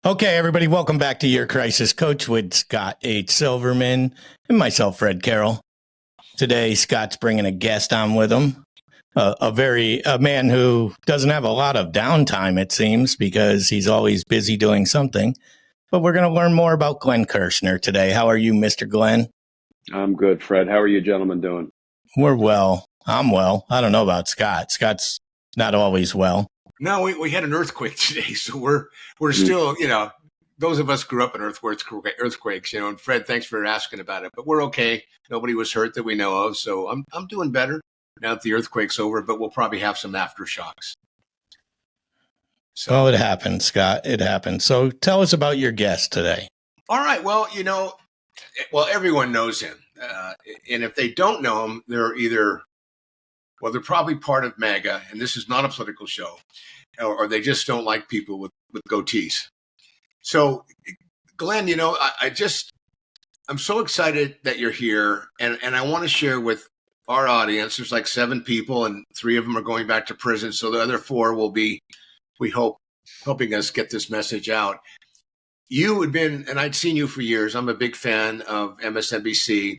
Okay, everybody, welcome back to Your Crisis Coach with Scott H. Silverman and myself, Fred Carroll. Today, Scott's bringing a guest on with him, a man who doesn't have a lot of downtime, it seems, because he's always busy doing something. But we're going to learn more about Glenn Kirschner today. How are you, Mr. Glenn? I'm good, Fred. How are you gentlemen doing? We're well. I'm well. I don't know about Scott. Scott's not always well. No, we had an earthquake today, so we're still, those of us grew up in earthquakes, and Fred, thanks for asking about it, but we're okay. Nobody was hurt that we know of, so I'm doing better now that the earthquake's over, but we'll probably have some aftershocks. So it happened, Scott. It happened. So tell us about your guest today. All right. Well, everyone knows him, and if they don't know him, they're probably part of MAGA, and this is not a political show, or they just don't like people with goatees. So, Glenn, I'm so excited that you're here, and I want to share with our audience. There's like 7 people, and 3 of them are going back to prison, so the other 4 will be, we hope, helping us get this message out. You had been, and I'd seen you for years. I'm a big fan of MSNBC,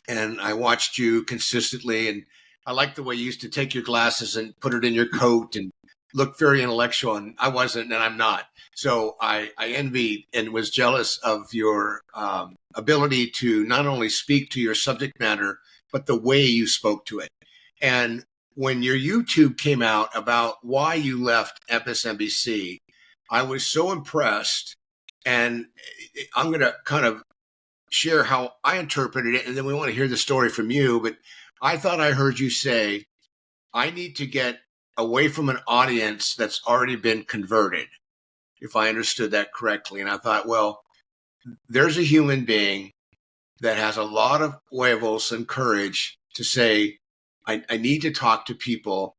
and I watched you consistently, and I like the way you used to take your glasses and put it in your coat and look very intellectual, and I wasn't, and I'm not. So I envied and was jealous of your ability to not only speak to your subject matter, but the way you spoke to it. And when your YouTube came out about why you left MSNBC, I was so impressed, and I'm going to kind of share how I interpreted it, and then we want to hear the story from you, but I thought I heard you say, I need to get away from an audience that's already been converted, if I understood that correctly. And I thought, well, there's a human being that has a lot of huevos and courage to say, I need to talk to people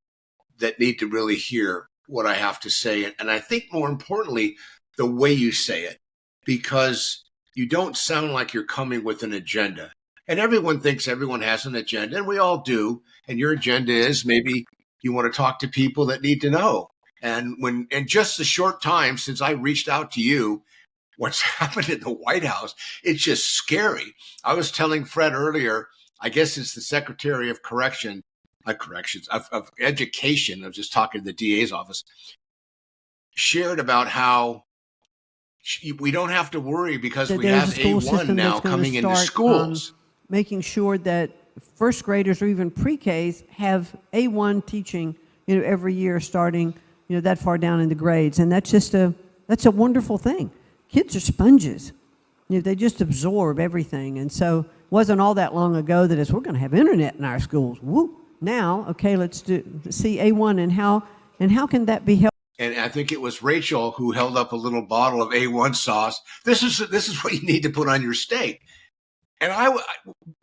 that need to really hear what I have to say. And I think more importantly, the way you say it, because you don't sound like you're coming with an agenda. And everyone thinks everyone has an agenda, and we all do. And your agenda is maybe you want to talk to people that need to know. And in just a short time since I reached out to you, what's happened in the White House, it's just scary. I was telling Fred earlier, I guess it's the Secretary of Education. I was just talking to the DA's office, shared about how we don't have to worry because we have A1 now coming into schools. Making sure that first graders or even pre-Ks have A1 teaching, every year starting, that far down in the grades. And that's a wonderful thing. Kids are sponges. They just absorb everything. And so it wasn't all that long ago that we're going to have internet in our schools. Woo! Now, okay, let's see A1 and how can that be helped? And I think it was Rachel who held up a little bottle of A1 sauce. This is what you need to put on your steak. And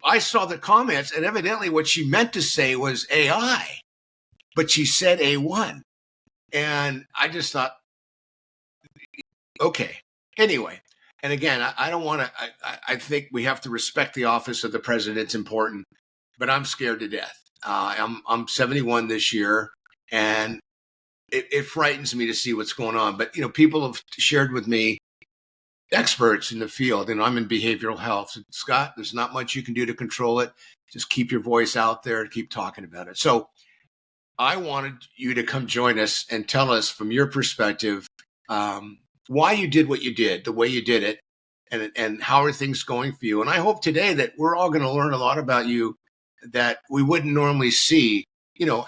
I saw the comments, and evidently what she meant to say was AI, but she said A1. And I just thought, okay. Anyway, and again, I don't want to, I think we have to respect the office of the president. It's important, but I'm scared to death. I'm 71 this year, and it frightens me to see what's going on. But, people have shared with me, experts in the field, and I'm in behavioral health. Scott, there's not much you can do to control it. Just keep your voice out there and keep talking about it. So I wanted you to come join us and tell us from your perspective why you did what you did, the way you did it, and how are things going for you. And I hope today that we're all going to learn a lot about you that we wouldn't normally see,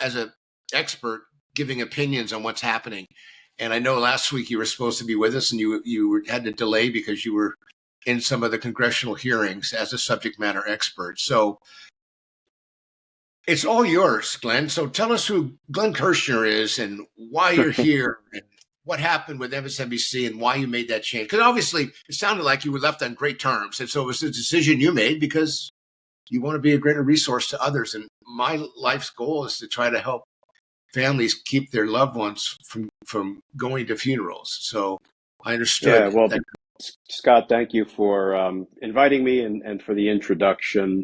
as an expert giving opinions on what's happening. And I know last week you were supposed to be with us, and you had to delay because you were in some of the congressional hearings as a subject matter expert. So it's all yours, Glenn. So tell us who Glenn Kirschner is and why you're here and what happened with MSNBC and why you made that change. Because obviously it sounded like you were left on great terms. And so it was a decision you made because you want to be a greater resource to others. And my life's goal is to try to help families keep their loved ones from going to funerals. So I understood. Yeah, well, Scott, thank you for inviting me and for the introduction.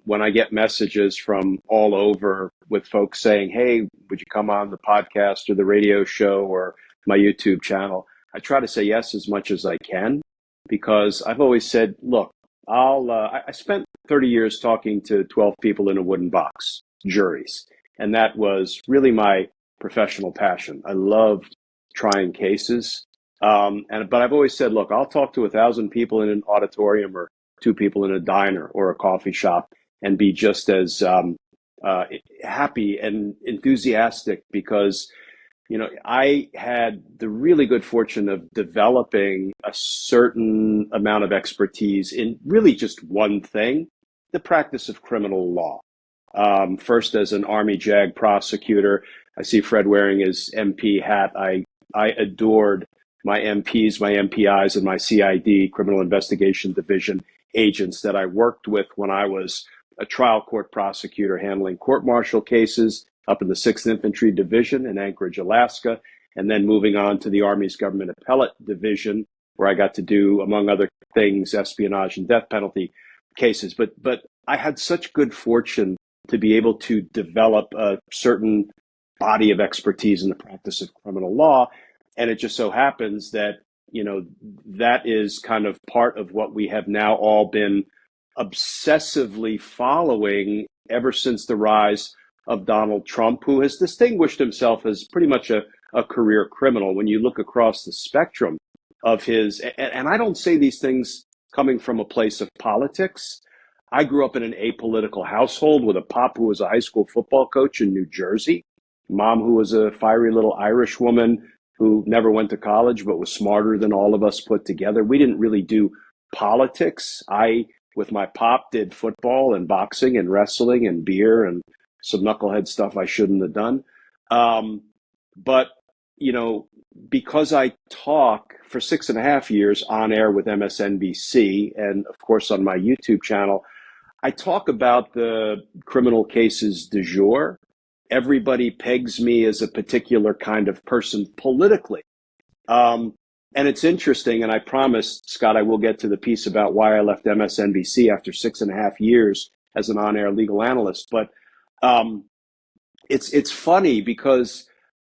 When I get messages from all over with folks saying, hey, would you come on the podcast or the radio show or my YouTube channel? I try to say yes as much as I can, because I've always said, look, I spent 30 years talking to 12 people in a wooden box, juries, and that was really my professional passion. I loved trying cases. But I've always said, look, I'll talk to 1,000 people in an auditorium or 2 people in a diner or a coffee shop and be just as happy and enthusiastic, because I had the really good fortune of developing a certain amount of expertise in really just one thing, the practice of criminal law. First, as an Army JAG prosecutor, I see Fred wearing his MP hat. I adored my MPs, my MPIs, and my CID, Criminal Investigation Division agents that I worked with when I was a trial court prosecutor handling court-martial cases up in the 6th Infantry Division in Anchorage, Alaska, and then moving on to the Army's Government Appellate Division, where I got to do, among other things, espionage and death penalty cases. But I had such good fortune to be able to develop a certain body of expertise in the practice of criminal law. And it just so happens that, that is kind of part of what we have now all been obsessively following ever since the rise of Donald Trump, who has distinguished himself as pretty much a career criminal. When you look across the spectrum of his, and I don't say these things coming from a place of politics. I grew up in an apolitical household with a pop who was a high school football coach in New Jersey, mom who was a fiery little Irish woman who never went to college but was smarter than all of us put together. We didn't really do politics. I, with my pop, did football and boxing and wrestling and beer and some knucklehead stuff I shouldn't have done. But, because I talk for 6.5 years on air with MSNBC and, of course, on my YouTube channel, I talk about the criminal cases du jour. Everybody pegs me as a particular kind of person politically. And it's interesting, and I promise, Scott, I will get to the piece about why I left MSNBC after 6.5 years as an on-air legal analyst. But it's funny because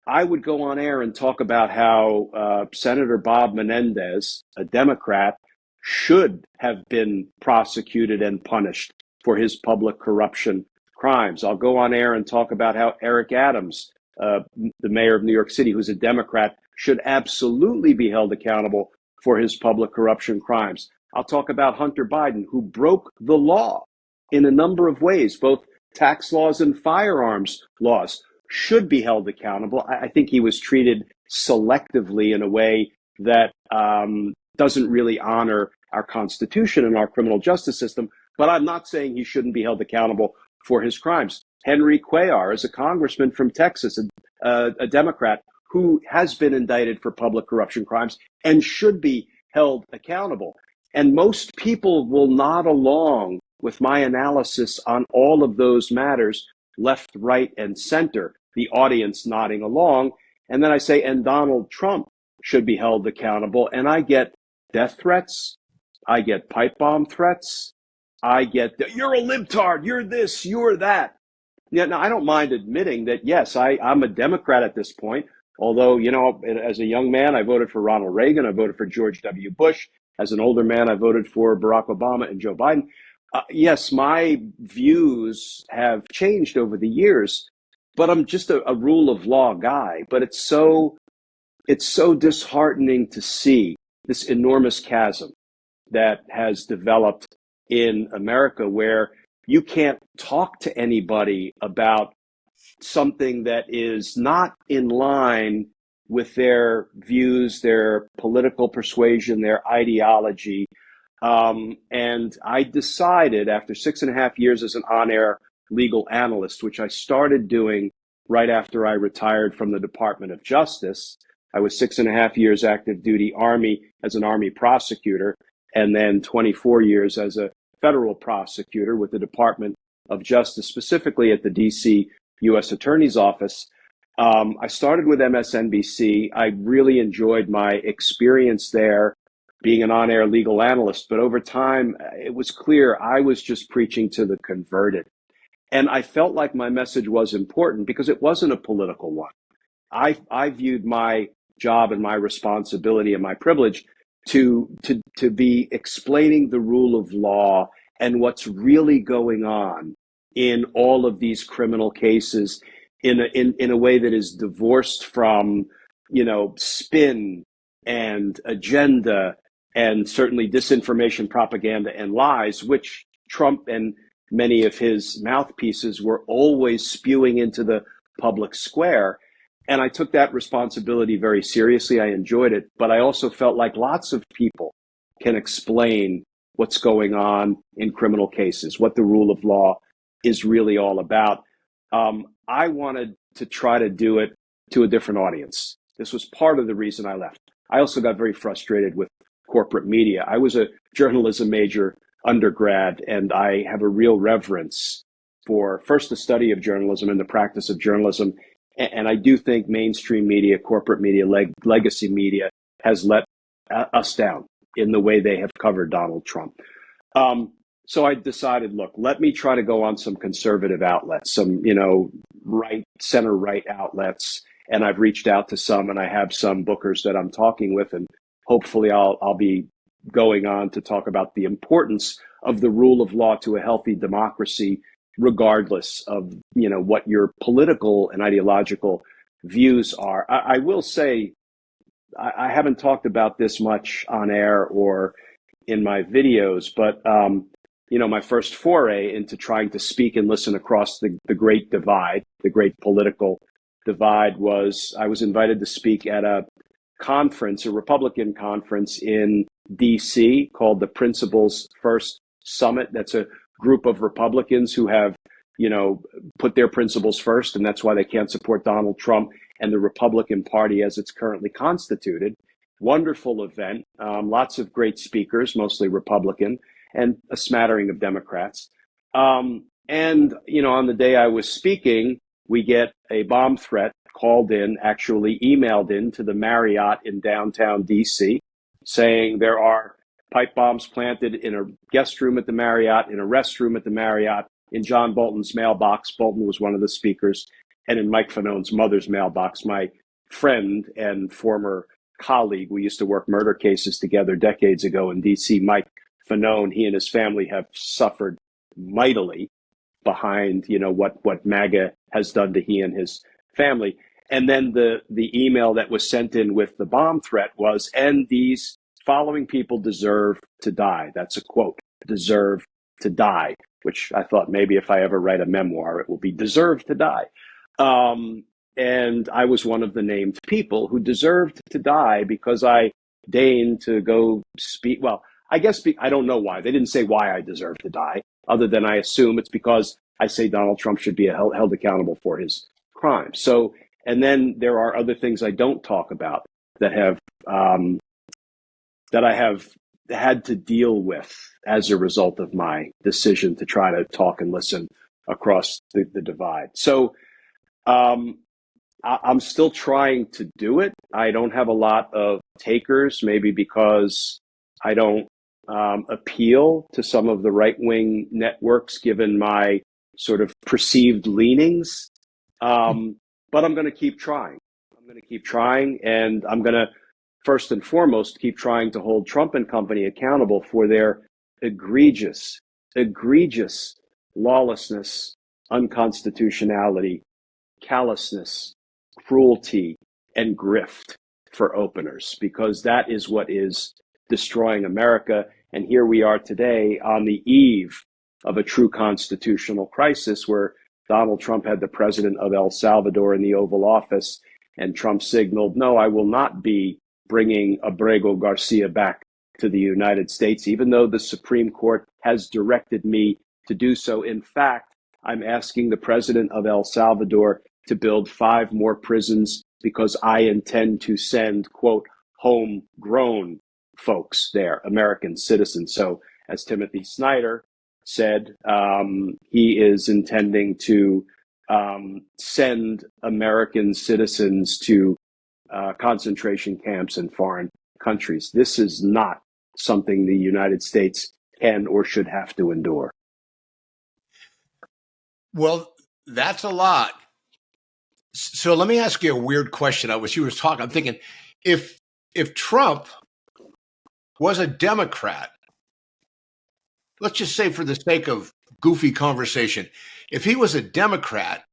I would go on air and talk about how Senator Bob Menendez, a Democrat, should have been prosecuted and punished for his public corruption crimes. I'll go on air and talk about how Eric Adams, the mayor of New York City, who's a Democrat, should absolutely be held accountable for his public corruption crimes. I'll talk about Hunter Biden, who broke the law in a number of ways, both tax laws and firearms laws, should be held accountable. I think he was treated selectively in a way that doesn't really honor our Constitution and our criminal justice system. But I'm not saying he shouldn't be held accountable for his crimes. Henry Cuellar is a congressman from Texas, a Democrat, who has been indicted for public corruption crimes and should be held accountable. And most people will nod along with my analysis on all of those matters, left, right, and center, the audience nodding along. And then I say, and Donald Trump should be held accountable. And I get death threats. I get pipe bomb threats. I get, you're a libtard, you're this, you're that. Yeah, now, I don't mind admitting that, yes, I'm a Democrat at this point. Although, as a young man, I voted for Ronald Reagan. I voted for George W. Bush. As an older man, I voted for Barack Obama and Joe Biden. Yes, my views have changed over the years, but I'm just a rule of law guy. But it's so disheartening to see this enormous chasm that has developed in America, where you can't talk to anybody about something that is not in line with their views, their political persuasion, their ideology. And I decided after 6.5 years as an on-air legal analyst, which I started doing right after I retired from the Department of Justice. I was 6.5 years active duty Army as an Army prosecutor, and then 24 years as a federal prosecutor with the Department of Justice, specifically at the DC U.S. Attorney's Office. I started with MSNBC. I really enjoyed my experience there being an on-air legal analyst, but over time, it was clear I was just preaching to the converted. And I felt like my message was important because it wasn't a political one. I viewed my job and my responsibility and my privilege to be explaining the rule of law and what's really going on in all of these criminal cases in a way that is divorced from, spin and agenda and certainly disinformation, propaganda, and lies, which Trump and many of his mouthpieces were always spewing into the public square. And I took that responsibility very seriously. I enjoyed it, but I also felt like lots of people can explain what's going on in criminal cases, what the rule of law is really all about. I wanted to try to do it to a different audience. This was part of the reason I left. I also got very frustrated with corporate media. I was a journalism major undergrad, and I have a real reverence for first the study of journalism and the practice of journalism. And I do think mainstream media, corporate media, legacy media has let us down in the way they have covered Donald Trump. So I decided, look, let me try to go on some conservative outlets, some, center right outlets. And I've reached out to some, and I have some bookers that I'm talking with, and hopefully I'll be going on to talk about the importance of the rule of law to a healthy democracy, regardless of, what your political and ideological views are. I will say, I haven't talked about this much on air or in my videos, but, my first foray into trying to speak and listen across the great divide, the great political divide, was I was invited to speak at a conference, a Republican conference in DC called the Principles First Summit. That's a group of Republicans who have, put their principles first, and that's why they can't support Donald Trump and the Republican Party as it's currently constituted. Wonderful event, lots of great speakers, mostly Republican, and a smattering of Democrats. On the day I was speaking, we get a bomb threat called in, actually emailed in to the Marriott in downtown DC, saying there are pipe bombs planted in a guest room at the Marriott, in a restroom at the Marriott, in John Bolton's mailbox. Bolton was one of the speakers, and in Mike Fanone's mother's mailbox. My friend and former colleague, we used to work murder cases together decades ago in DC, Mike Fanone, he and his family have suffered mightily behind, what MAGA has done to he and his family. And then the email that was sent in with the bomb threat was, and these following people deserve to die. That's a quote, deserve to die, which I thought maybe if I ever write a memoir, it will be deserve to die. And I was one of the named people who deserved to die because I deigned to go speak. Well, I guess I don't know why. They didn't say why I deserve to die, other than I assume it's because I say Donald Trump should be held accountable for his crimes. So, and then there are other things I don't talk about that I have had to deal with as a result of my decision to try to talk and listen across the divide. So I'm still trying to do it. I don't have a lot of takers, maybe because I don't appeal to some of the right-wing networks, given my sort of perceived leanings. But I'm going to keep trying. And I'm going to, first and foremost, keep trying to hold Trump and company accountable for their egregious lawlessness, unconstitutionality, callousness, cruelty, and grift for openers, because that is what is destroying America. And here we are today on the eve of a true constitutional crisis, where Donald Trump had the president of El Salvador in the Oval Office, and Trump signaled, no, I will not be bringing Abrego Garcia back to the United States, even though the Supreme Court has directed me to do so. In fact, I'm asking the president of El Salvador to build 5 more prisons because I intend to send, quote, homegrown folks there, American citizens. So as Timothy Snyder said, he is intending to send American citizens to concentration camps in foreign countries. This is not something the United States can or should have to endure. Well, that's a lot. So let me ask you a weird question. You were talking, I'm thinking, if Trump was a Democrat, let's just say for the sake of goofy conversation, if he was a Democrat,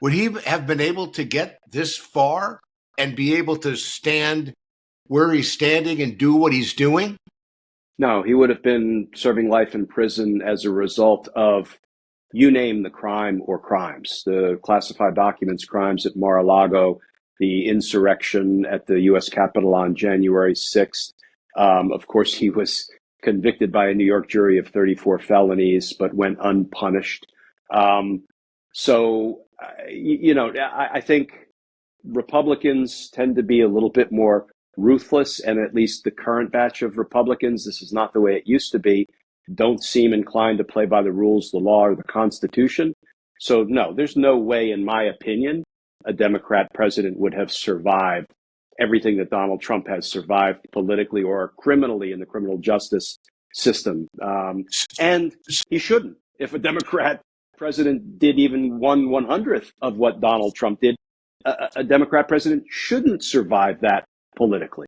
would he have been able to get this far and be able to stand where he's standing and do what he's doing? No, he would have been serving life in prison as a result of, you name the crime or crimes, the classified documents crimes at Mar-a-Lago, the insurrection at the U.S. Capitol on January 6th. Of course, he was convicted by a New York jury of 34 felonies, but went unpunished. I think Republicans tend to be a little bit more ruthless, and at least the current batch of Republicans, this is not the way it used to be, don't seem inclined to play by the rules, the law, or the Constitution. So no, there's no way, in my opinion, a Democrat president would have survived everything that Donald Trump has survived politically or criminally in the criminal justice system. And he shouldn't. If a Democrat president did even 1/100th of what Donald Trump did, a Democrat president shouldn't survive that politically.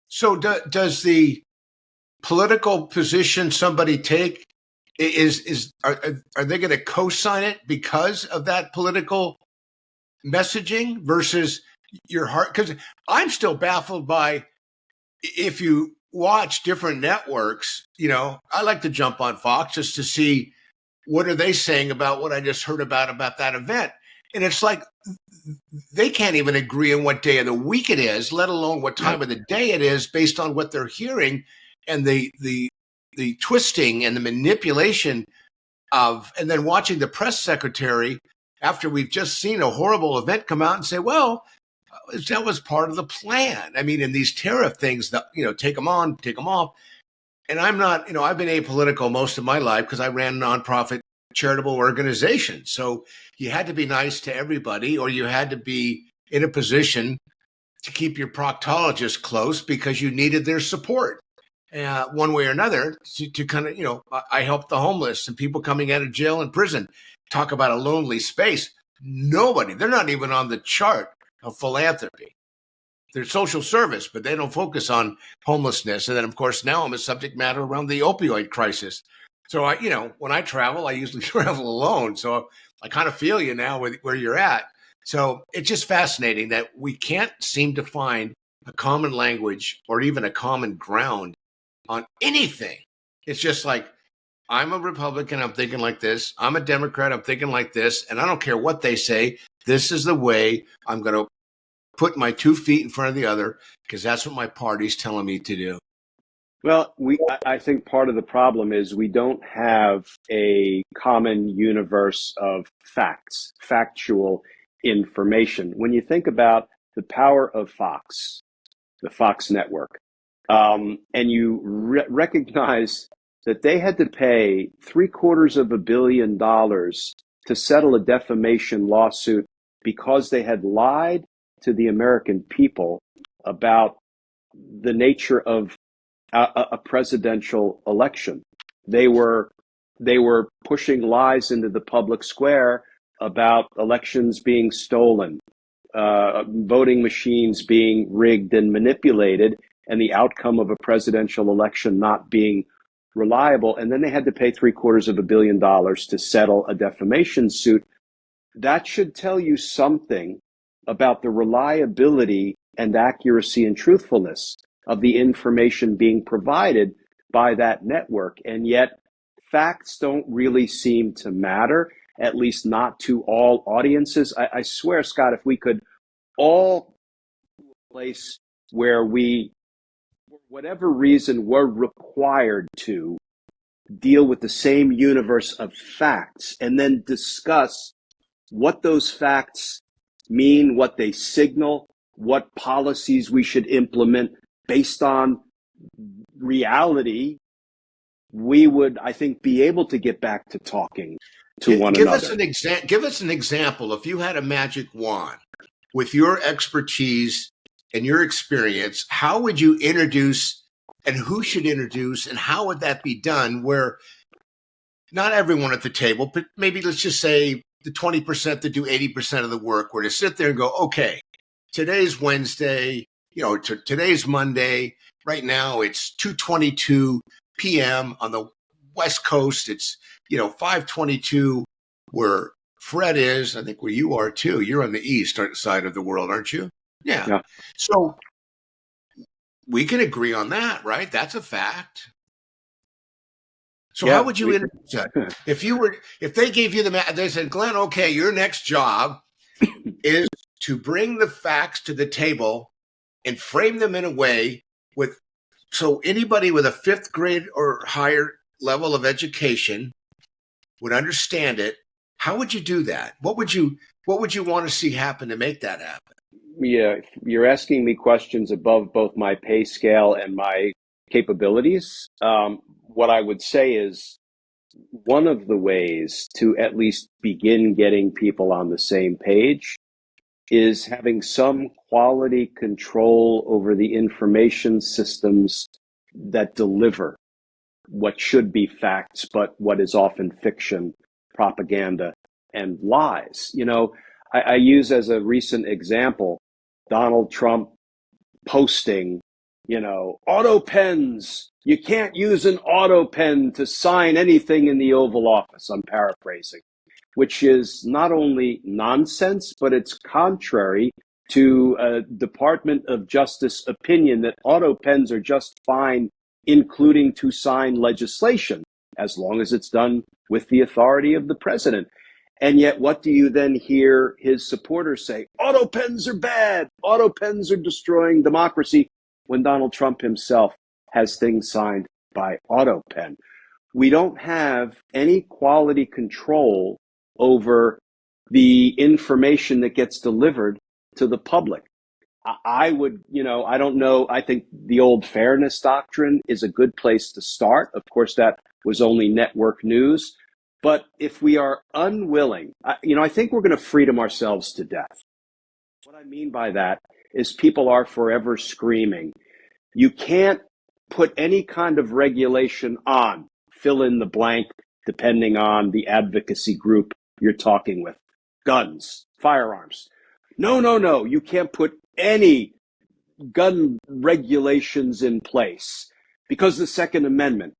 So does the political position somebody take are they going to co-sign it because of that political messaging versus your heart? Because I'm still baffled by, if you watch different networks, I like to jump on Fox just to see what are they saying about what I just heard about that event. And it's like they can't even agree on what day of the week it is, let alone what time of the day it is, based on what they're hearing and the twisting and the manipulation of, and then watching the press secretary after we've just seen a horrible event come out and say, well, that was part of the plan. I mean, in these tariff things that, take them on, take them off. And I'm not, I've been apolitical most of my life because I ran a nonprofit charitable organization. So you had to be nice to everybody, or you had to be in a position to keep your proctologist close because you needed their support. One way or another, to kind of, I help the homeless and people coming out of jail and prison. Talk about a lonely space. Nobody, they're not even on the chart of philanthropy. They're social service, but they don't focus on homelessness. And then, of course, now I'm a subject matter around the opioid crisis. So, when I travel, I usually travel alone. So I kind of feel you now where you're at. So it's just fascinating that we can't seem to find a common language or even a common ground on anything. It's just like, I'm a Republican, I'm thinking like this. I'm a Democrat, I'm thinking like this. And I don't care what they say. This is the way I'm going to put my 2 feet in front of the other, because that's what my party's telling me to do. Well, I think part of the problem is we don't have a common universe of facts, factual information. When you think about the power of Fox, the Fox network, and you recognize that they had to pay $750 million to settle a defamation lawsuit because they had lied to the American people about the nature of a presidential election. They were pushing lies into the public square about elections being stolen, voting machines being rigged and manipulated, and the outcome of a presidential election not being reliable. And then they had to pay $750 million to settle a defamation suit. That should tell you something about the reliability and accuracy and truthfulness of the information being provided by that network. And yet facts don't really seem to matter, at least not to all audiences. I swear, Scott, if we could all a place where we, for whatever reason, were required to deal with the same universe of facts and then discuss what those facts mean, what they signal, what policies we should implement based on reality, we would, I think, be able to get back to talking to one another. Give us an example. If you had a magic wand with your expertise and your experience, how would you introduce, and who should introduce, and how would that be done where not everyone at the table, but maybe let's just say the 20% that do 80% of the work were to sit there and go, okay, today's Wednesday, today's Monday. Right now it's 2:22 p.m. on the West Coast. It's, 5:22 where Fred is, I think where you are too. You're on the east side of the world, aren't you? Yeah. So we can agree on that, right? That's a fact. So how would you introduce that? If they gave you they said, Glenn, okay, your next job is to bring the facts to the table and frame them in a way so anybody with a 5th grade or higher level of education would understand it. How would you do that? What would you want to see happen to make that happen? Yeah, you're asking me questions above both my pay scale and my capabilities. What I would say is one of the ways to at least begin getting people on the same page is having some quality control over the information systems that deliver what should be facts, but what is often fiction, propaganda, and lies. I use as a recent example Donald Trump posting, auto pens. You can't use an auto pen to sign anything in the Oval Office. I'm paraphrasing, which is not only nonsense, but it's contrary to a Department of Justice opinion that auto pens are just fine, including to sign legislation, as long as it's done with the authority of the president. And yet, what do you then hear his supporters say? Auto pens are bad. Auto pens are destroying democracy, when Donald Trump himself has things signed by auto pen. We don't have any quality control over the information that gets delivered to the public. I would, I don't know. I think the old fairness doctrine is a good place to start. Of course, that was only network news. But if we are unwilling, I think we're going to freedom ourselves to death. What I mean by that is people are forever screaming, you can't put any kind of regulation on, fill in the blank, depending on the advocacy group you're talking with. Guns, firearms. No, you can't put any gun regulations in place because of the Second Amendment.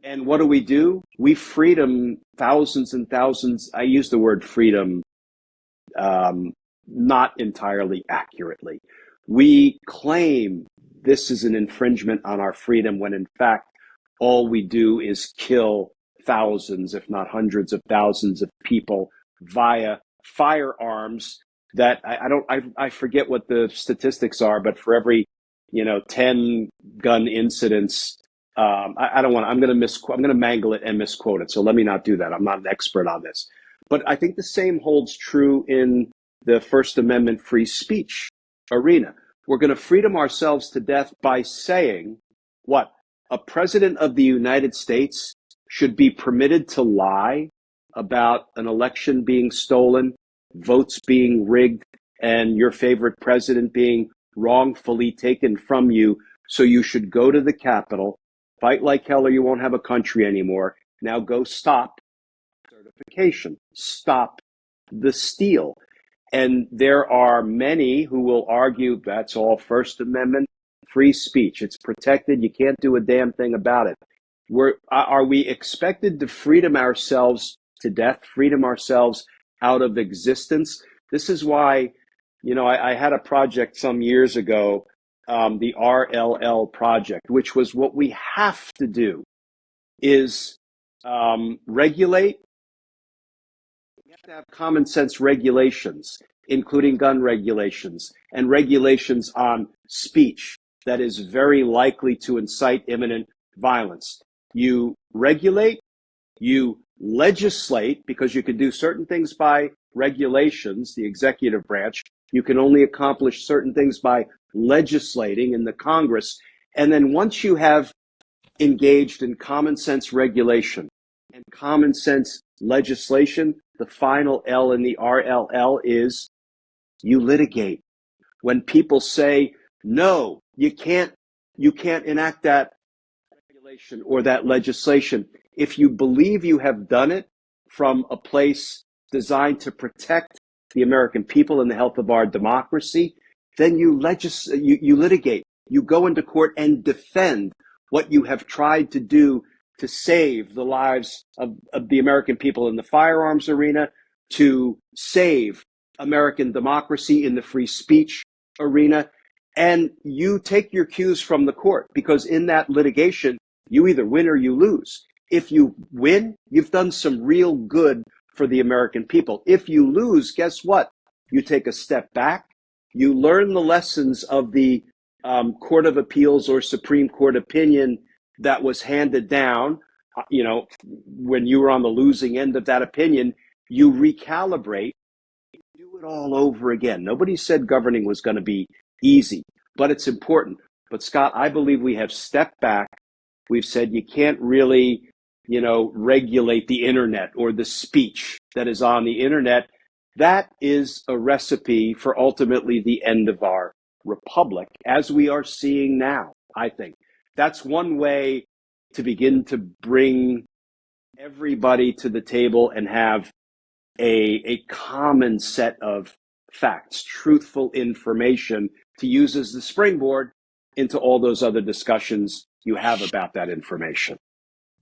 And what do? We freedom thousands and thousands. I use the word freedom not entirely accurately. We claim this is an infringement on our freedom when in fact all we do is kill thousands, if not hundreds of thousands of people via firearms that I forget what the statistics are, but for every 10 gun incidents, I'm going to mangle it and misquote it. So let me not do that. I'm not an expert on this. But I think the same holds true in the First Amendment free speech arena. We're going to freedom ourselves to death by saying what? A president of the United States should be permitted to lie about an election being stolen, votes being rigged, and your favorite president being wrongfully taken from you. So you should go to the Capitol, fight like hell or you won't have a country anymore. Now go stop certification, stop the steal. And there are many who will argue that's all First Amendment free speech. It's protected. You can't do a damn thing about it. Are we expected to freedom ourselves to death, freedom ourselves out of existence? This is why, I had a project some years ago, the RLL project, which was what we have to do is regulate. We have to have common sense regulations, including gun regulations and regulations on speech that is very likely to incite imminent violence. You regulate, you legislate, because you can do certain things by regulations, the executive branch. You can only accomplish certain things by legislating in the Congress. And then once you have engaged in common sense regulation and common sense legislation, the final L in the RLL is you litigate. When people say, no, you can't enact that regulation or that legislation, if you believe you have done it from a place designed to protect the American people and the health of our democracy, then you litigate. You go into court and defend what you have tried to do to save the lives of the American people in the firearms arena, to save American democracy in the free speech arena. And you take your cues from the court, because in that litigation, you either win or you lose. If you win, you've done some real good for the American people. If you lose, guess what? You take a step back. You learn the lessons of the Court of Appeals or Supreme Court opinion that was handed down. When you were on the losing end of that opinion, you recalibrate, do it all over again. Nobody said governing was going to be easy, but it's important. But Scott, I believe we have stepped back. We've said you can't really, regulate the internet or the speech that is on the internet. That is a recipe for ultimately the end of our republic, as we are seeing now, I think. That's one way to begin to bring everybody to the table and have a common set of facts, truthful information to use as the springboard into all those other discussions you have about that information.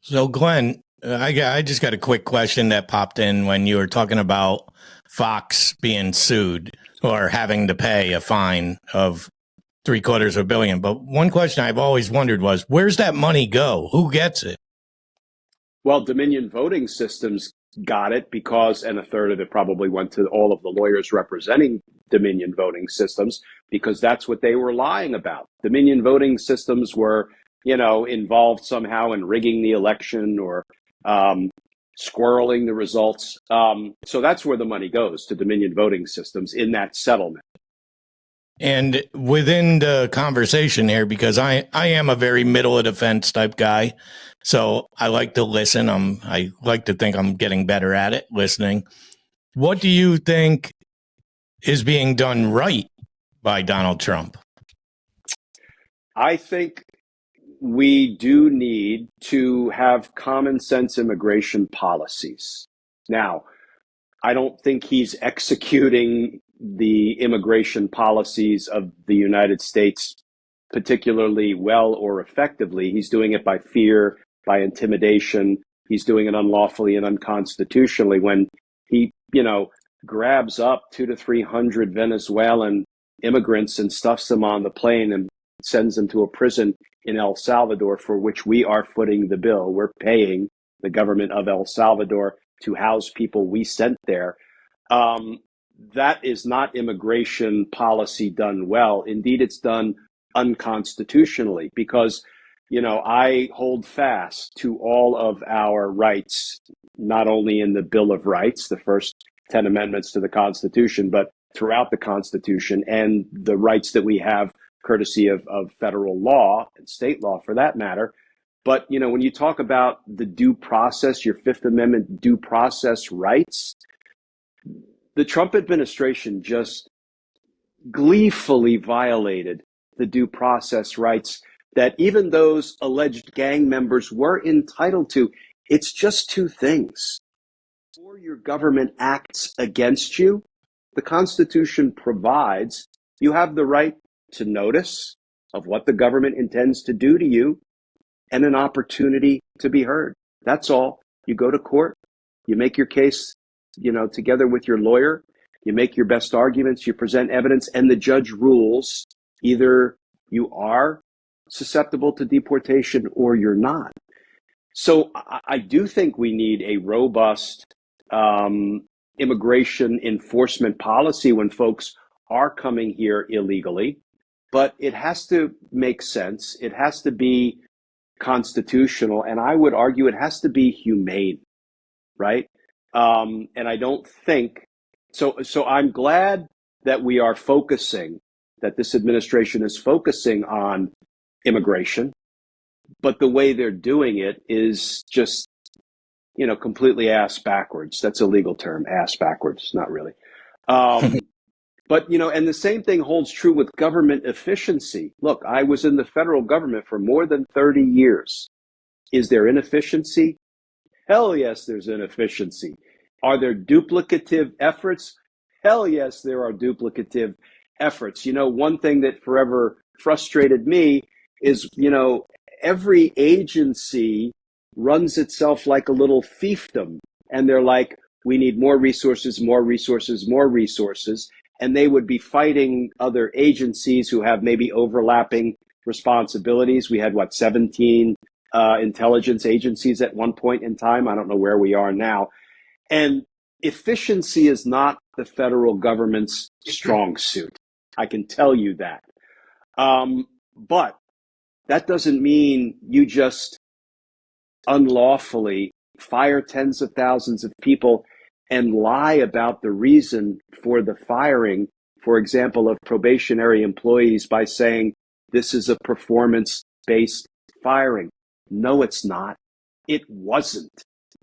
So, Glenn, I just got a quick question that popped in when you were talking about Fox being sued or having to pay a fine of $750 million. But one question I've always wondered was, where's that money go? Who gets it? Well, Dominion Voting Systems got it because, and a third of it probably went to all of the lawyers representing Dominion Voting Systems, because that's what they were lying about. Dominion Voting Systems were, involved somehow in rigging the election or squirreling the results. So that's where the money goes, to Dominion Voting Systems in that settlement. And within the conversation here, because I am a very middle of the fence type guy, so I like to listen. I like to think I'm getting better at it, listening. What do you think is being done right by Donald Trump? I think we do need to have common sense immigration policies. Now, I don't think he's executing the immigration policies of the United States particularly well or effectively. He's doing it by fear, by intimidation. He's doing it unlawfully and unconstitutionally when he, grabs up 200 to 300 Venezuelan immigrants and stuffs them on the plane and sends them to a prison in El Salvador, for which we are footing the bill. We're paying the government of El Salvador to house people we sent there. That is not immigration policy done well. Indeed, it's done unconstitutionally because, I hold fast to all of our rights, not only in the Bill of Rights, the first 10 amendments to the Constitution, but throughout the Constitution, and the rights that we have courtesy of federal law and state law for that matter. But, when you talk about the due process, your Fifth Amendment due process rights, the Trump administration just gleefully violated the due process rights that even those alleged gang members were entitled to. It's just two things. Before your government acts against you, the Constitution provides you have the right to notice of what the government intends to do to you and an opportunity to be heard. That's all. You go to court, you make your case, together with your lawyer, you make your best arguments, you present evidence, and the judge rules either you are susceptible to deportation or you're not. So I do think we need a robust immigration enforcement policy when folks are coming here illegally, but it has to make sense. It has to be constitutional, and I would argue it has to be humane, right? And I don't think so. So I'm glad that we are focusing, that this administration is focusing on immigration, but the way they're doing it is just, completely ass backwards. That's a legal term, ass backwards, not really. But, and the same thing holds true with government efficiency. Look, I was in the federal government for more than 30 years. Is there inefficiency? Hell yes, there's inefficiency. Are there duplicative efforts? Hell yes, there are duplicative efforts. One thing that forever frustrated me is, every agency runs itself like a little fiefdom. And they're like, we need more resources, more resources, more resources. And they would be fighting other agencies who have maybe overlapping responsibilities. We had, 17 intelligence agencies at one point in time. I don't know where we are now. And efficiency is not the federal government's strong suit. I can tell you that. But that doesn't mean you just unlawfully fire tens of thousands of people and lie about the reason for the firing, for example, of probationary employees by saying this is a performance-based firing. No, it's not. It wasn't.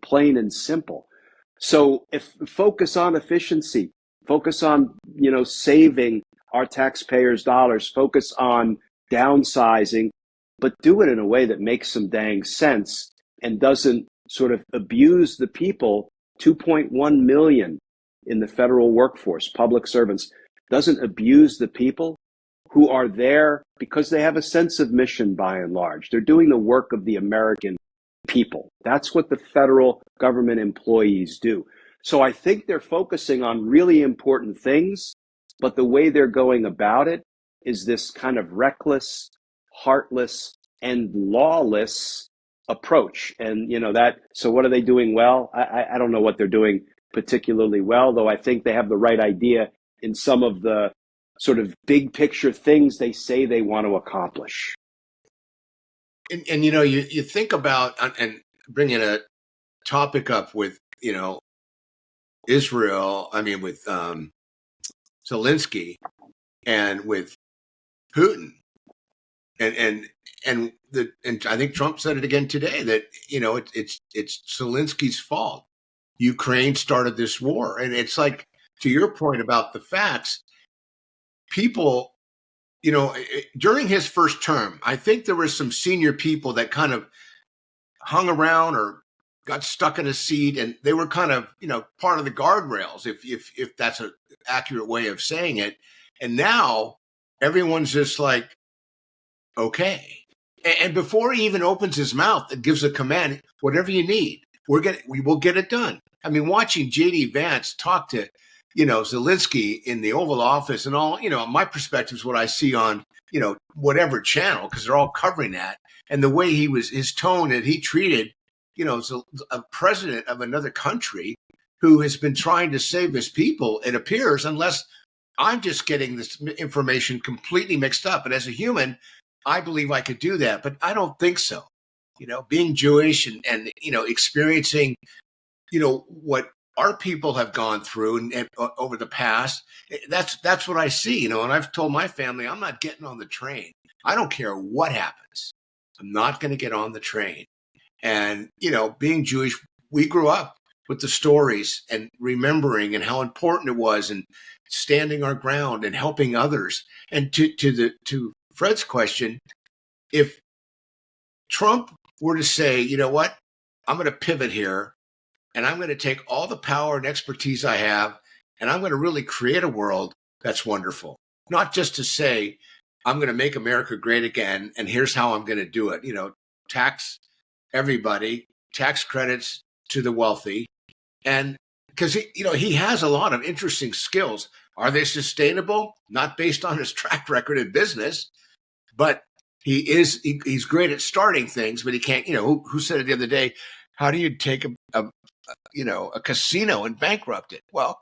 Plain and simple. So if focus on efficiency, focus on, saving our taxpayers' dollars, focus on downsizing, but do it in a way that makes some dang sense and doesn't sort of abuse the people. 2.1 million in the federal workforce, public servants, doesn't abuse the people who are there because they have a sense of mission by and large. They're doing the work of the American people. That's what the federal government employees do. So I think they're focusing on really important things, but the way they're going about it is this kind of reckless, heartless, and lawless approach. And so what are they doing well? I don't know what they're doing particularly well, though I think they have the right idea in some of the sort of big picture things they say they want to accomplish. And you think about and bringing a topic up with Israel. I mean, with Zelensky and with Putin, and I think Trump said it again today that it's Zelensky's fault. Ukraine started this war, and it's like, to your point about the facts, people. During his first term, I think there were some senior people that kind of hung around or got stuck in a seat, and they were kind of, part of the guardrails, if that's an accurate way of saying it. And now everyone's just like, okay. And before he even opens his mouth and gives a command, whatever you need, we will get it done. I mean, watching J.D. Vance talk to Zelensky in the Oval Office and all, my perspective is what I see on, whatever channel, because they're all covering that. And the way his tone that he treated, a president of another country who has been trying to save his people, it appears, unless I'm just getting this information completely mixed up. And as a human, I believe I could do that, but I don't think so. Being Jewish and experiencing, what our people have gone through and over the past, that's what I see, and I've told my family, I'm not getting on the train. I don't care what happens. I'm not going to get on the train. And, being Jewish, we grew up with the stories and remembering and how important it was and standing our ground and helping others. And to Fred's question, if Trump were to say, you know what, I'm going to pivot here, and I'm going to take all the power and expertise I have, and I'm going to really create a world that's wonderful. Not just to say, I'm going to make America great again, and here's how I'm going to do it. Tax everybody, tax credits to the wealthy. And because, he has a lot of interesting skills. Are they sustainable? Not based on his track record in business, but he's great at starting things, but he can't, who said it the other day? How do you take a casino and bankrupt it? Well,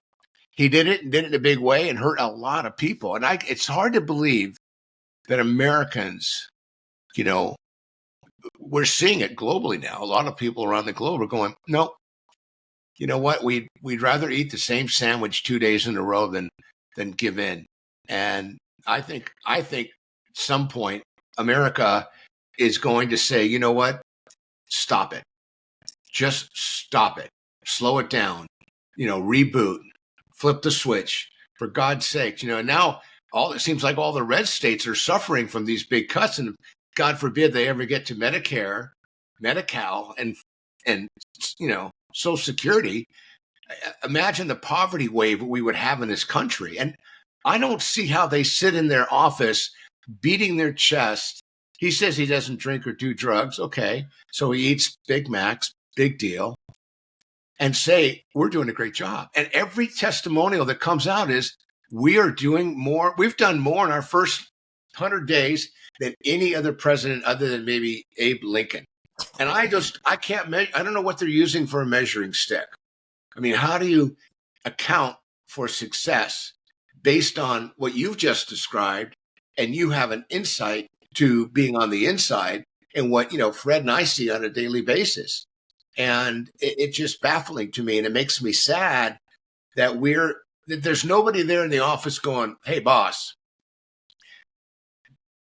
he did it in a big way and hurt a lot of people. And it's hard to believe that Americans, we're seeing it globally now. A lot of people around the globe are going, no, you know what? We'd rather eat the same sandwich 2 days in a row than give in. And I think at some point America is going to say, you know what? Stop it. Just stop it. Slow it down, reboot, flip the switch, for God's sake. Now it seems like all the red states are suffering from these big cuts, and God forbid they ever get to Medicare, Medi-Cal, and Social Security. Imagine the poverty wave we would have in this country. And I don't see how they sit in their office beating their chest. He says he doesn't drink or do drugs. Okay. So he eats Big Macs, big deal. And say, we're doing a great job. And every testimonial that comes out is, we are doing more. We've done more in our first 100 days than any other president other than maybe Abe Lincoln. And I can't measure. I don't know what they're using for a measuring stick. I mean, how do you account for success based on what you've just described? And you have an insight to being on the inside and what, Fred and I see on a daily basis. And it's just baffling to me. And it makes me sad that there's nobody there in the office going, hey, boss,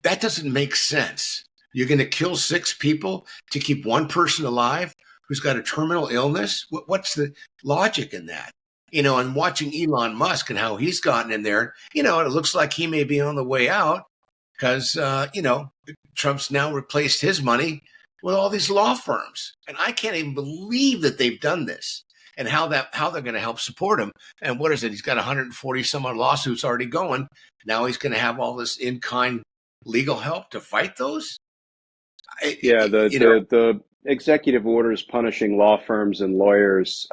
that doesn't make sense. You're going to kill 6 people to keep one person alive who's got a terminal illness? What's the logic in that? And watching Elon Musk and how he's gotten in there, it looks like he may be on the way out because, Trump's now replaced his money with all these law firms. And I can't even believe that they've done this and how they're going to help support him. And what is it? He's got 140 some odd lawsuits already going. Now he's going to have all this in-kind legal help to fight those? The executive orders punishing law firms and lawyers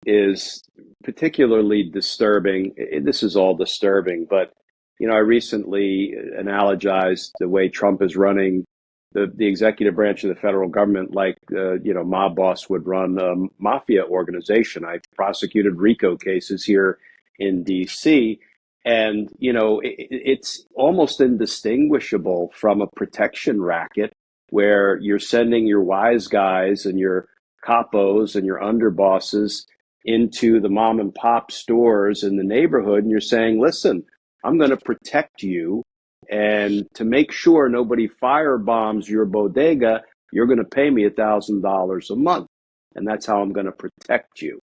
is particularly disturbing. This is all disturbing, but I recently analogized the way Trump is running the executive branch of the federal government like mob boss would run a mafia organization. I prosecuted RICO cases here in DC, and it's almost indistinguishable from a protection racket where you're sending your wise guys and your capos and your underbosses into the mom and pop stores in the neighborhood, and you're saying, listen, I'm going to protect you, and to make sure nobody firebombs your bodega, you're going to pay me $1,000 a month, and that's how I'm going to protect you.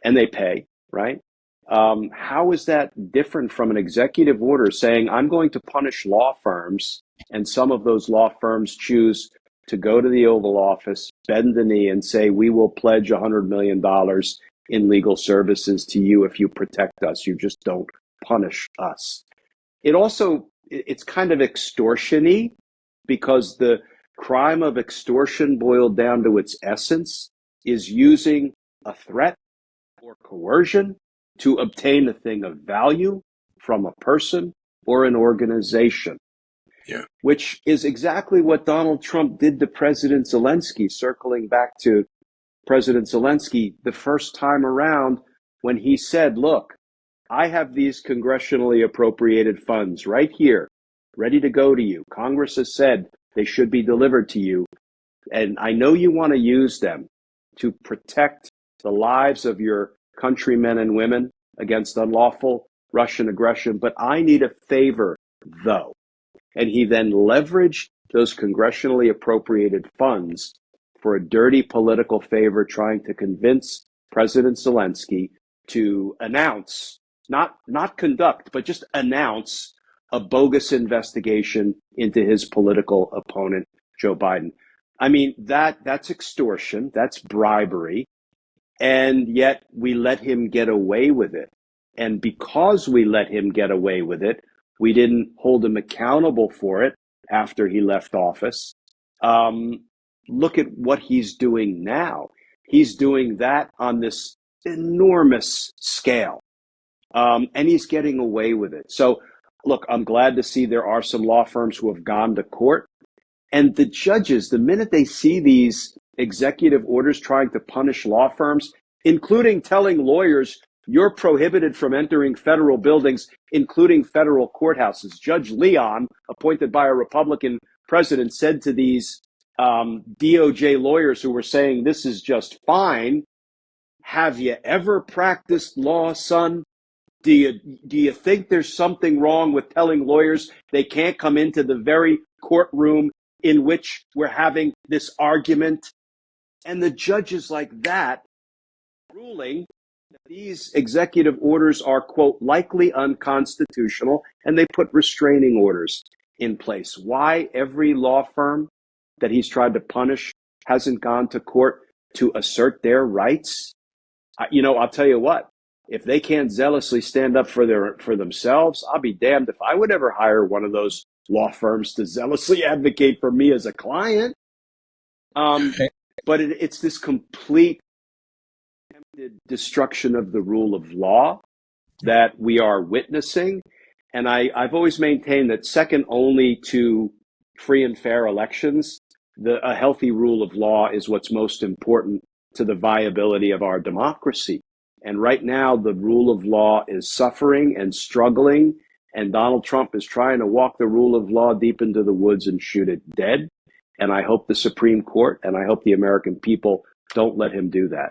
And they pay, right? How is that different from an executive order saying, I'm going to punish law firms, and some of those law firms choose to go to the Oval Office, bend the knee, and say, we will pledge $100 million in legal services to you if you protect us. You just don't punish us. It's kind of extortion-y, because the crime of extortion, boiled down to its essence, is using a threat or coercion to obtain a thing of value from a person or an organization. Yeah. Which is exactly what Donald Trump did to President Zelensky, circling back to President Zelensky the first time around when he said, look, I have these congressionally appropriated funds right here, ready to go to you. Congress has said they should be delivered to you. And I know you want to use them to protect the lives of your countrymen and women against unlawful Russian aggression, but I need a favor, though. And he then leveraged those congressionally appropriated funds for a dirty political favor, trying to convince President Zelensky to announce, not conduct, but just announce a bogus investigation into his political opponent, Joe Biden. I mean, that's extortion, that's bribery, and yet we let him get away with it. And because we let him get away with it, we didn't hold him accountable for it after he left office. Look at what he's doing now. He's doing that on this enormous scale, and he's getting away with it. So, look, I'm glad to see there are some law firms who have gone to court. And the judges, the minute they see these executive orders trying to punish law firms, including telling lawyers, you're prohibited from entering federal buildings, including federal courthouses. Judge Leon, appointed by a Republican president, said to these DOJ lawyers who were saying this is just fine, have you ever practiced law, son? Do you think there's something wrong with telling lawyers they can't come into the very courtroom in which we're having this argument? And the judges like that ruling that these executive orders are, quote, likely unconstitutional, and they put restraining orders in place. Why every law firm that he's tried to punish hasn't gone to court to assert their rights? I'll tell you what, if they can't zealously stand up for themselves, I'll be damned if I would ever hire one of those law firms to zealously advocate for me as a client. But it's this complete destruction of the rule of law that we are witnessing. And I've always maintained that second only to free and fair elections, a healthy rule of law is what's most important to the viability of our democracy. And right now, the rule of law is suffering and struggling, and Donald Trump is trying to walk the rule of law deep into the woods and shoot it dead. And I hope the Supreme Court and I hope the American people don't let him do that.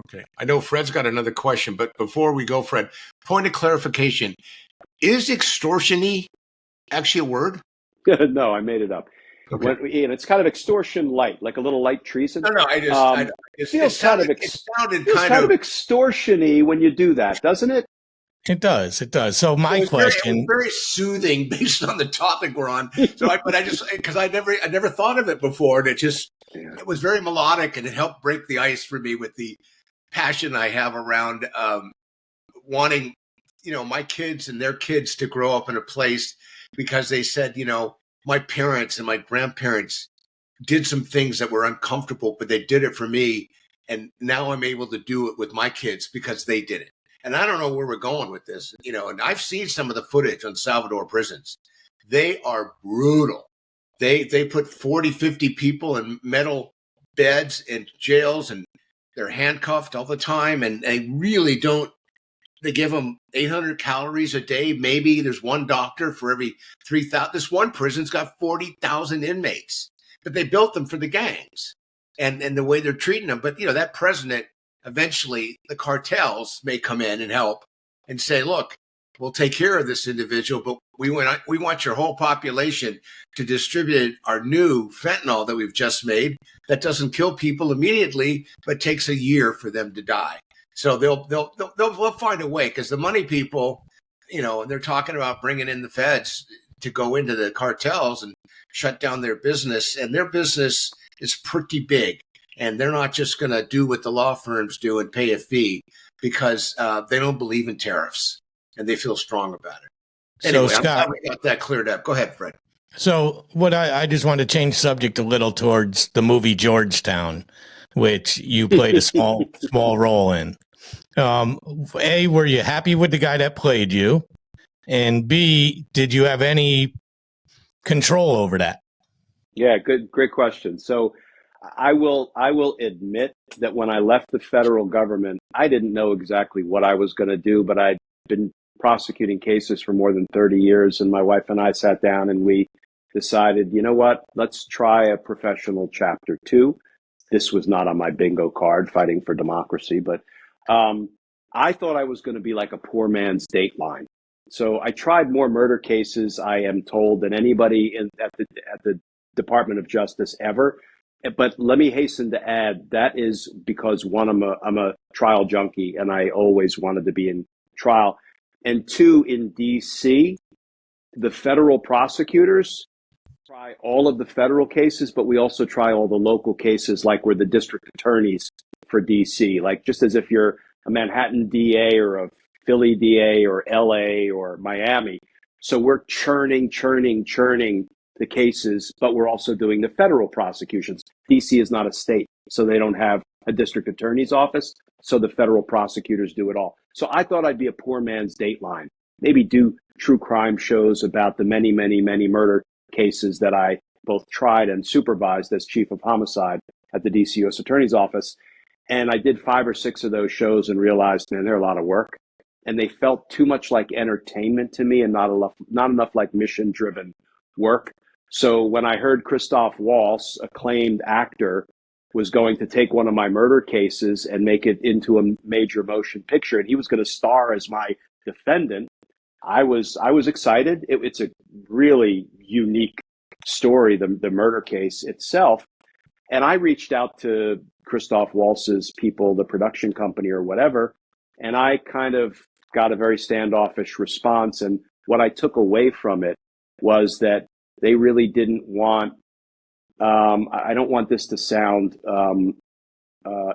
Okay. I know Fred's got another question, but before we go, Fred, point of clarification. Is extortion-y actually a word? No, I made it up. Okay. And it's kind of extortion light, like a little light treason. No, It feels kind of extortion-y when you do that, doesn't it? It does. It does. So my question, it was very soothing based on the topic we're on. So, because I never thought of it before, and it was very melodic, and it helped break the ice for me with the passion I have around wanting, my kids and their kids to grow up in a place, because they said, my parents and my grandparents did some things that were uncomfortable, but they did it for me, and now I'm able to do it with my kids because they did it. And I don't know where we're going with this, and I've seen some of the footage on Salvador prisons. They are brutal. They put 40, 50 people in metal beds in jails, and they're handcuffed all the time. And they really don't, they give them 800 calories a day. Maybe there's one doctor for every 3,000. This one prison's got 40,000 inmates, but they built them for the gangs and the way they're treating them. But, that president, eventually the cartels may come in and help and say, look, we'll take care of this individual, but we want your whole population to distribute our new fentanyl that we've just made that doesn't kill people immediately, but takes a year for them to die. So they'll find a way, because the money people, and they're talking about bringing in the feds to go into the cartels and shut down their business, and their business is pretty big. And they're not just going to do what the law firms do and pay a fee, because they don't believe in tariffs and they feel strong about it. Anyway, so Scott, I'm glad we got that cleared up. Go ahead, Fred. So what I just want to change subject a little towards the movie Georgetown, which you played a small role in. A, were you happy with the guy that played you? And B, did you have any control over that? Yeah, great question. So I will admit that when I left the federal government, I didn't know exactly what I was going to do, but I'd been prosecuting cases for more than 30 years. And my wife and I sat down and we decided, you know what, let's try a professional chapter 2. This was not on my bingo card, fighting for democracy, but I thought I was going to be like a poor man's Dateline. So I tried more murder cases, I am told, than anybody at the Department of Justice ever. But let me hasten to add, that is because, one, I'm a trial junkie and I always wanted to be in trial. And 2, in DC, the federal prosecutors try all of the federal cases, but we also try all the local cases, like we're the district attorneys for DC, like just as if you're a Manhattan DA or a Philly DA or LA or Miami. So we're churning the cases, but we're also doing the federal prosecutions. DC is not a state, so they don't have a district attorney's office. So the federal prosecutors do it all. So I thought I'd be a poor man's Dateline, maybe do true crime shows about the many, many, many murder cases that I both tried and supervised as chief of homicide at the DC U.S. Attorney's Office. And I did 5 or 6 of those shows and realized, man, they're a lot of work. And they felt too much like entertainment to me and not enough like mission-driven work. So when I heard Christoph Waltz, acclaimed actor, was going to take one of my murder cases and make it into a major motion picture, and he was going to star as my defendant, I was excited. It's a really unique story, the murder case itself. And I reached out to Christoph Waltz's people, the production company or whatever, and I kind of got a very standoffish response. And what I took away from it was that they really didn't want, I don't want this to sound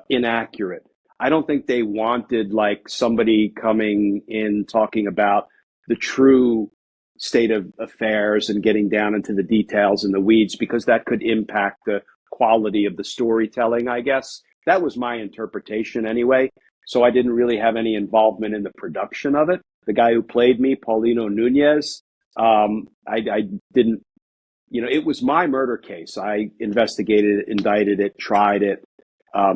inaccurate. I don't think they wanted like somebody coming in talking about the true state of affairs and getting down into the details and the weeds, because that could impact the quality of the storytelling, I guess. That was my interpretation anyway. So I didn't really have any involvement in the production of it. The guy who played me, Paulino Nunez, I didn't, it was my murder case. I investigated it, indicted it, tried it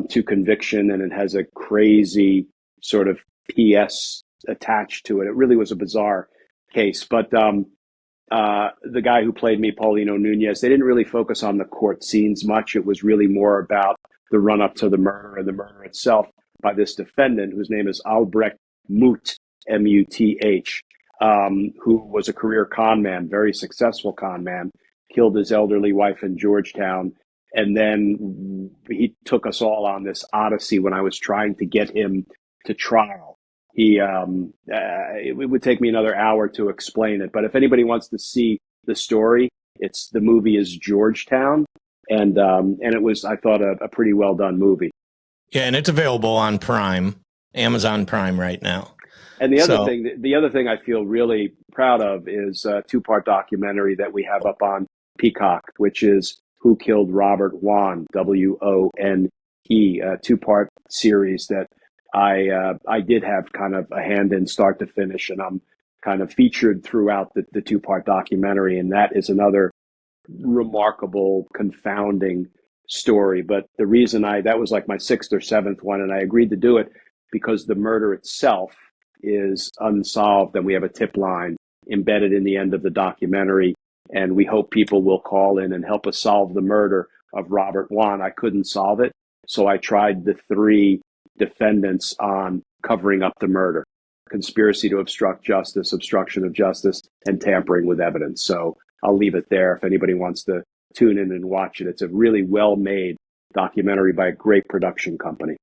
to conviction, and it has a crazy sort of PS attached to it. It really was a bizarre case. But the guy who played me, Paulino Nunez, they didn't really focus on the court scenes much. It was really more about the run up to the murder and the murder itself by this defendant, whose name is Albrecht Muth, Muth, who was a career con man, very successful con man, killed his elderly wife in Georgetown. And then he took us all on this odyssey when I was trying to get him to trial. It would take me another hour to explain it. But if anybody wants to see the story, the movie is Georgetown. And it was, I thought, a pretty well done movie. Yeah, and it's available on Prime, Amazon Prime right now. And the other thing I feel really proud of is a 2-part documentary that we have up on Peacock, which is Who Killed Robert Wone, Wone, a 2-part series that I did have kind of a hand in start to finish, and I'm kind of featured throughout the 2-part documentary, and that is another remarkable, confounding story. But the reason that was like my 6th or 7th one, and I agreed to do it because the murder itself is unsolved, and we have a tip line embedded in the end of the documentary, and we hope people will call in and help us solve the murder of Robert Wone. I couldn't solve it, so I tried the 3 defendants on covering up the murder: conspiracy to obstruct justice, obstruction of justice, and tampering with evidence. So I'll leave it there if anybody wants to tune in and watch it. It's a really well-made documentary by a great production company.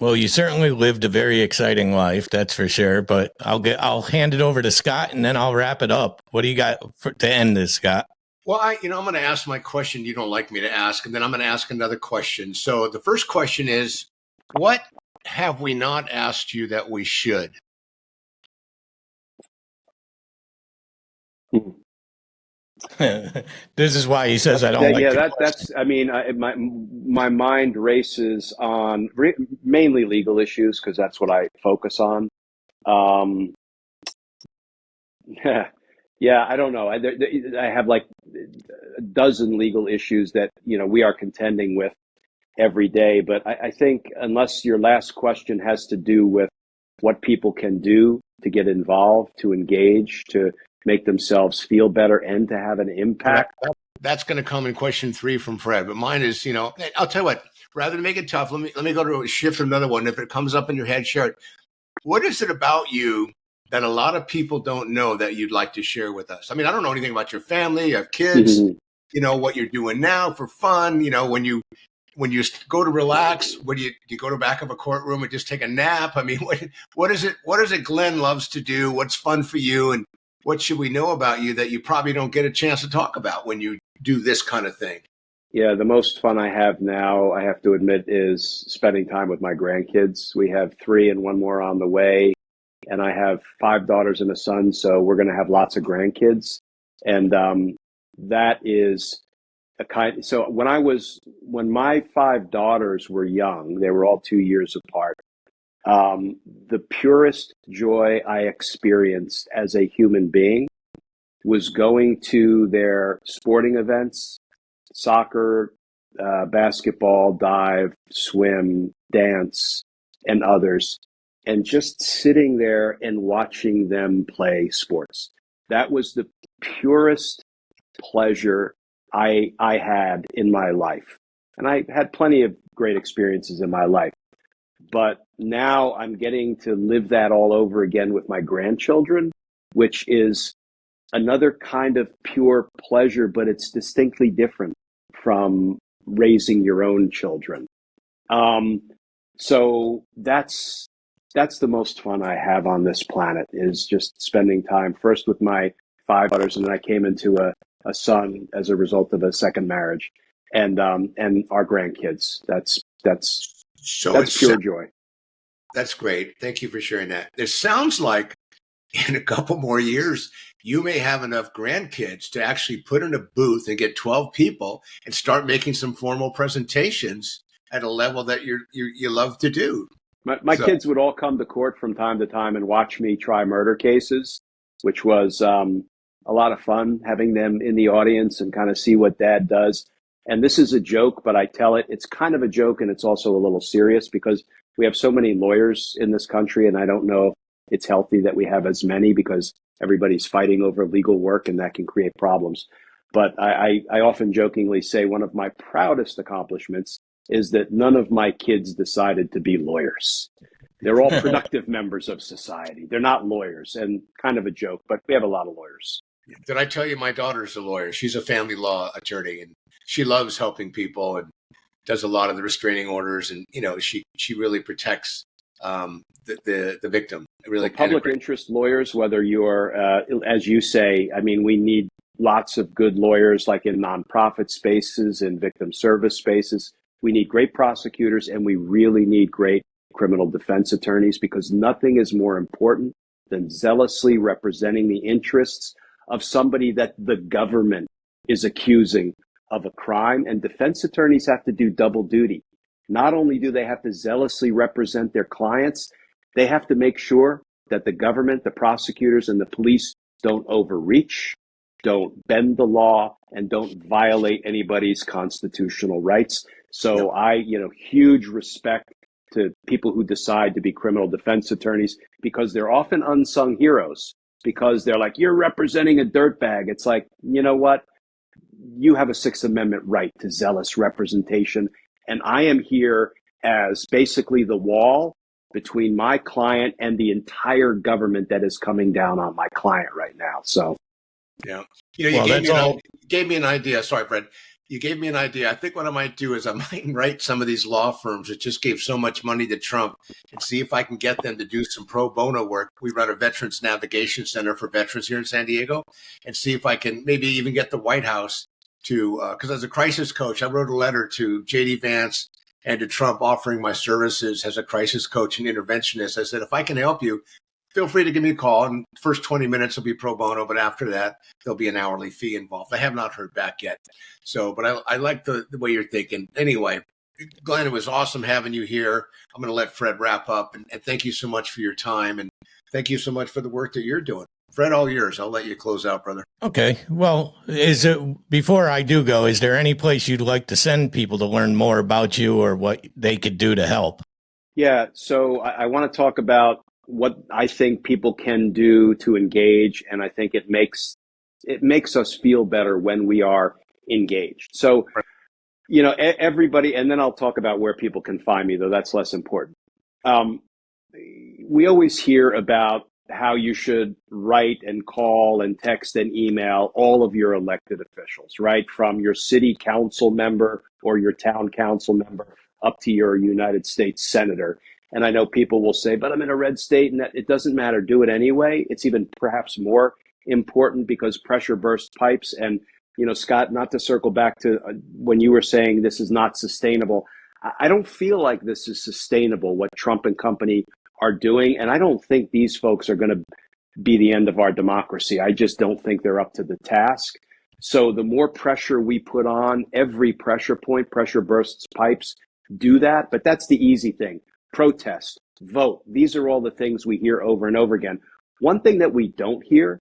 Well, you certainly lived a very exciting life, that's for sure. But I'll hand it over to Scott, and then I'll wrap it up. What do you got to end this, Scott? Well, I'm going to ask my question you don't like me to ask, and then I'm going to ask another question. So the first question is, what have we not asked you that we should? This is why he says I don't like. Yeah, that's. I mean, my mind races on mainly legal issues because that's what I focus on. Yeah, I don't know. I have like a dozen legal issues that we are contending with every day. But I think unless your last question has to do with what people can do to get involved, to engage, to make themselves feel better, and to have an impact. That's going to come in question 3 from Fred. But mine is, I'll tell you what, rather than make it tough, let me go to shift another one. If it comes up in your head, share it. What is it about you that a lot of people don't know that you'd like to share with us? I mean, I don't know anything about your family, you have kids, what you're doing now for fun, when you go to relax, do you go to the back of a courtroom and just take a nap? I mean, what is it Glenn loves to do? What's fun for you? And what should we know about you that you probably don't get a chance to talk about when you do this kind of thing? Yeah, the most fun I have now, I have to admit, is spending time with my grandkids. We have 3 and 1 more on the way. And I have 5 daughters and a son, so we're going to have lots of grandkids. And that is so when my 5 daughters were young, they were all 2 years apart. The purest joy I experienced as a human being was going to their sporting events, soccer, basketball, dive, swim, dance, and others, and just sitting there and watching them play sports. That was the purest pleasure I had in my life. And I had plenty of great experiences in my life. But now I'm getting to live that all over again with my grandchildren, which is another kind of pure pleasure, but it's distinctly different from raising your own children. So that's the most fun I have on this planet, is just spending time first with my 5 daughters, and then I came into a son as a result of a second marriage, and our grandkids. That's pure joy. That's great. Thank you for sharing that. It sounds like in a couple more years, you may have enough grandkids to actually put in a booth and get 12 people and start making some formal presentations at a level that you love to do. My kids would all come to court from time to time and watch me try murder cases, which was a lot of fun having them in the audience and kind of see what dad does. And this is a joke, but I tell it, it's kind of a joke and it's also a little serious because we have so many lawyers in this country, and I don't know if it's healthy that we have as many because everybody's fighting over legal work and that can create problems. But I often jokingly say one of my proudest accomplishments is that none of my kids decided to be lawyers. They're all productive members of society. They're not lawyers, and kind of a joke, but we have a lot of lawyers. Did I tell you my daughter's a lawyer? She's a family law attorney, and she loves helping people and does a lot of the restraining orders. And, she really protects the victim. Really, public interest lawyers, whether you're, as you say, I mean, we need lots of good lawyers like in nonprofit spaces and victim service spaces. We need great prosecutors, and we really need great criminal defense attorneys, because nothing is more important than zealously representing the interests of somebody that the government is accusing of a crime. And defense attorneys have to do double duty. Not only do they have to zealously represent their clients, they have to make sure that the government, the prosecutors, and the police don't overreach, don't bend the law, and don't violate anybody's constitutional rights. So huge respect to people who decide to be criminal defense attorneys, because they're often unsung heroes, because they're like, you're representing a dirtbag. It's like, you know what? You have a Sixth Amendment right to zealous representation. And I am here as basically the wall between my client and the entire government that is coming down on my client right now. So, yeah, you gave me an idea. Sorry, Fred. You gave me an idea. I think what I might do is I might write some of these law firms that just gave so much money to Trump and see if I can get them to do some pro bono work. We run a Veterans Navigation Center for veterans here in San Diego, and see if I can maybe even get the White House to, because as a crisis coach, I wrote a letter to J.D. Vance and to Trump offering my services as a crisis coach and interventionist. I said, if I can help you, feel free to give me a call. And the first 20 minutes will be pro bono, but after that, there'll be an hourly fee involved. I have not heard back yet. So, but I like the way you're thinking. Anyway, Glenn, it was awesome having you here. I'm going to let Fred wrap up. And thank you so much for your time. And thank you so much for the work that you're doing. Fred, all yours. I'll let you close out, brother. Okay. Well, before I do go, is there any place you'd like to send people to learn more about you or what they could do to help? Yeah. So I want to talk about what I think people can do to engage. And I think it makes us feel better when we are engaged. So, everybody, and then I'll talk about where people can find me, though that's less important. We always hear about how you should write and call and text and email all of your elected officials, right? From your city council member or your town council member up to your United States senator. And I know people will say, but I'm in a red state and that it doesn't matter. Do it anyway. It's even perhaps more important because pressure bursts pipes. And, Scott, not to circle back to when you were saying this is not sustainable. I don't feel like this is sustainable, what Trump and company are doing. And I don't think these folks are going to be the end of our democracy. I just don't think they're up to the task. So the more pressure we put on, every pressure point, pressure bursts pipes, do that. But that's the easy thing. Protest, vote. These are all the things we hear over and over again. One thing that we don't hear,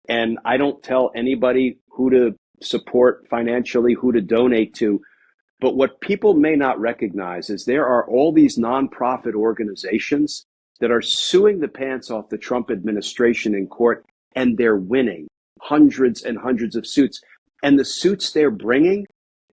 and I don't tell anybody who to support financially, who to donate to, but what people may not recognize is there are all these nonprofit organizations that are suing the pants off the Trump administration in court, and they're winning hundreds and hundreds of suits. And the suits they're bringing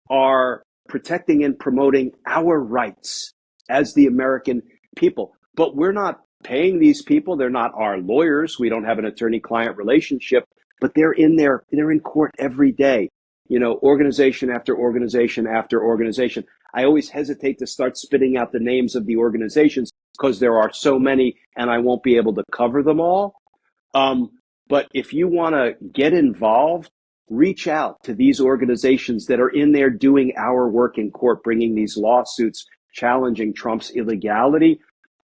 are protecting and promoting our rights as the American people. But we're not paying these people. They're not our lawyers. We don't have an attorney-client relationship, but they're in court every day, organization after organization after organization. I always hesitate to start spitting out the names of the organizations because there are so many and I won't be able to cover them all. But if you want to get involved, reach out to these organizations that are in there doing our work in court, bringing these lawsuits, challenging Trump's illegality.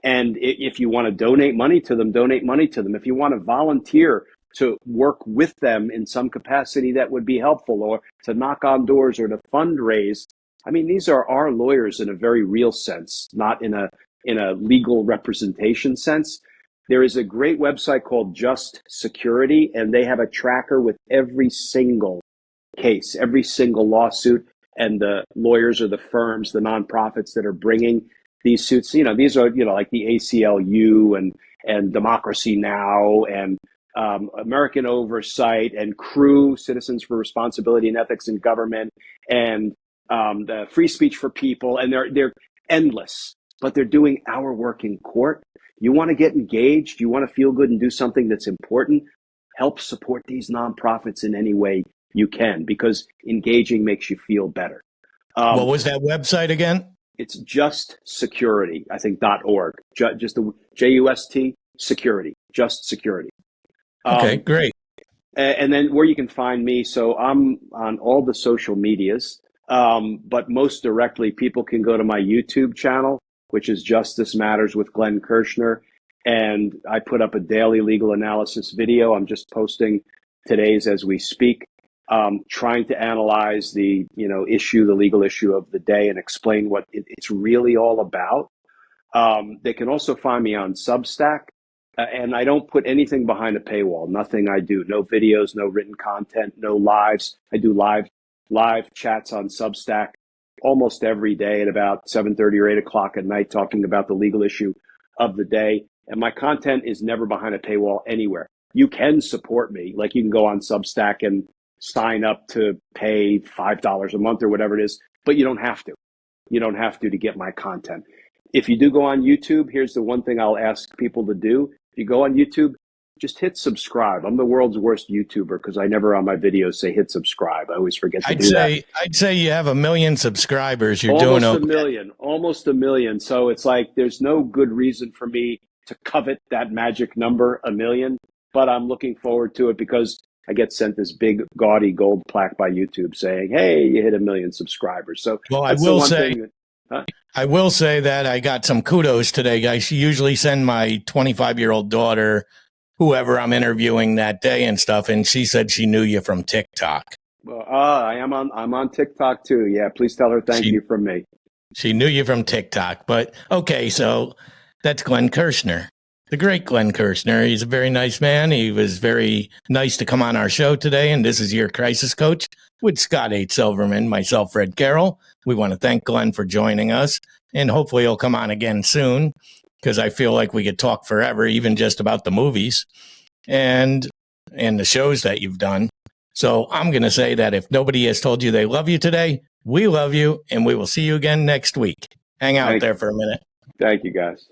And if you want to donate money to them, donate money to them. If you want to volunteer to work with them in some capacity, that would be helpful, or to knock on doors or to fundraise. I mean, these are our lawyers in a very real sense, not in a legal representation sense. There is a great website called Just Security, and they have a tracker with every single case, every single lawsuit, and the lawyers or the firms, the nonprofits that are bringing these suits. You know, these are, you know, like the ACLU and Democracy Now! And American Oversight and CREW, Citizens for Responsibility and Ethics in Government, and the Free Speech for People, and they're endless, but they're doing our work in court. You want to get engaged, you want to feel good and do something that's important, help support these nonprofits in any way you can, because engaging makes you feel better. What was that website again? It's Just Security, I think, .org. Just the JUST Security, Just Security. Okay, great. And then where you can find me, so I'm on all the social medias, but most directly, people can go to my YouTube channel, which is Justice Matters with Glenn Kirschner, and I put up a daily legal analysis video. I'm just posting today's as we speak, trying to analyze the legal issue of the day and explain what it's really all about. They can also find me on Substack. And I don't put anything behind a paywall. Nothing I do. No videos, no written content, no lives. I do live chats on Substack almost every day at about 7:30 or 8 o'clock at night, talking about the legal issue of the day. And my content is never behind a paywall anywhere. You can support me. Like, you can go on Substack and sign up to pay $5 a month or whatever it is, but you don't have to. You don't have to get my content. If you do go on YouTube, here's the one thing I'll ask people to do. If you go on YouTube, just hit subscribe. I'm the world's worst YouTuber because I never on my videos say hit subscribe. I always forget to do that. I'd say you have 1 million subscribers. You're almost doing okay. Almost a million. So it's like there's no good reason for me to covet that magic number, 1 million. But I'm looking forward to it because I get sent this big gaudy gold plaque by YouTube saying, "Hey, you hit 1 million subscribers." So well, that's I will say that I got some kudos today, guys. She usually send my 25-year-old daughter, whoever I'm interviewing that day and stuff, and she said she knew you from TikTok. Well, I'm on TikTok too. Yeah, please tell her thank you from me. She knew you from TikTok, but okay, so that's Glenn Kirschner, the great Glenn Kirschner. He's a very nice man. He was very nice to come on our show today, and this is your crisis coach with Scott H. Silverman, myself, Fred Carroll. We want to thank Glenn for joining us, and hopefully he'll come on again soon because I feel like we could talk forever, even just about the movies and the shows that you've done. So I'm going to say that if nobody has told you they love you today, we love you, and we will see you again next week. Hang out there for a minute. Thank you, guys.